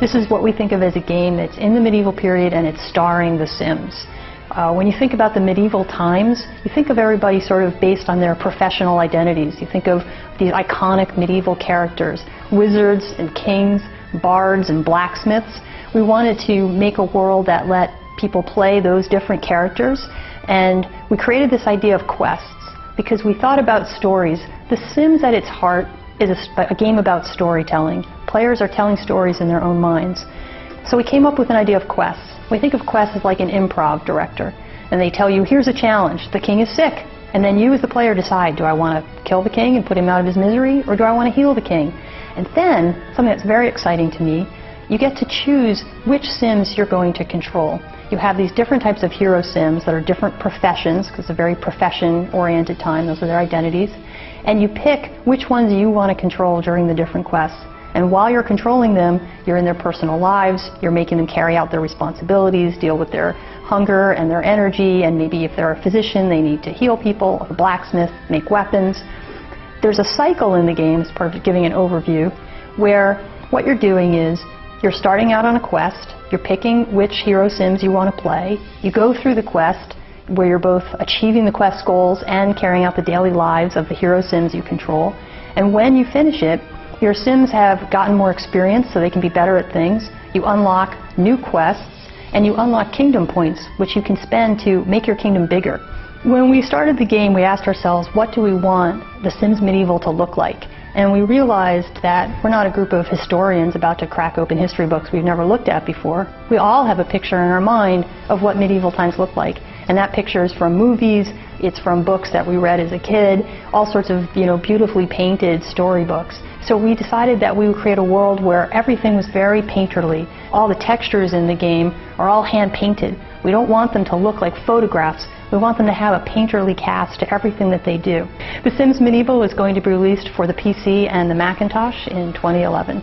This is what we think of as a game that's in the medieval period and it's starring The Sims. When you think about the medieval times, you think of everybody sort of based on their professional identities. You think of these iconic medieval characters, wizards and kings, bards and blacksmiths. We wanted to make a world that let people play those different characters, and we created this idea of quests because we thought about stories. The Sims at its heart is a game about storytelling. Players are telling stories in their own minds. So we came up with an idea of quests. We think of quests as like an improv director, and they tell you, here's a challenge, the king is sick, and then you as the player decide, do I want to kill the king and put him out of his misery, or do I want to heal the king? And then, something that's very exciting to me, you get to choose which Sims you're going to control. You have these different types of hero Sims that are different professions, because it's a very profession-oriented time, those are their identities, and you pick which ones you want to control during the different quests. And while you're controlling them, you're in their personal lives, you're making them carry out their responsibilities, deal with their hunger and their energy, and maybe if they're a physician, they need to heal people, or a blacksmith, make weapons. There's a cycle in the game, as part of giving an overview, where what you're doing is you're starting out on a quest, you're picking which hero Sims you want to play, you go through the quest where you're both achieving the quest goals and carrying out the daily lives of the hero Sims you control, and when you finish it, your Sims have gotten more experience so they can be better at things. You unlock new quests, and you unlock kingdom points, which you can spend to make your kingdom bigger. When we started the game, we asked ourselves, what do we want The Sims Medieval to look like? And we realized that we're not a group of historians about to crack open history books we've never looked at before. We all have a picture in our mind of what medieval times look like. And that picture is from movies, it's from books that we read as a kid, all sorts of, beautifully painted storybooks. So we decided that we would create a world where everything was very painterly. All the textures in the game are all hand-painted. We don't want them to look like photographs. We want them to have a painterly cast to everything that they do. The Sims Medieval is going to be released for the PC and the Macintosh in 2011.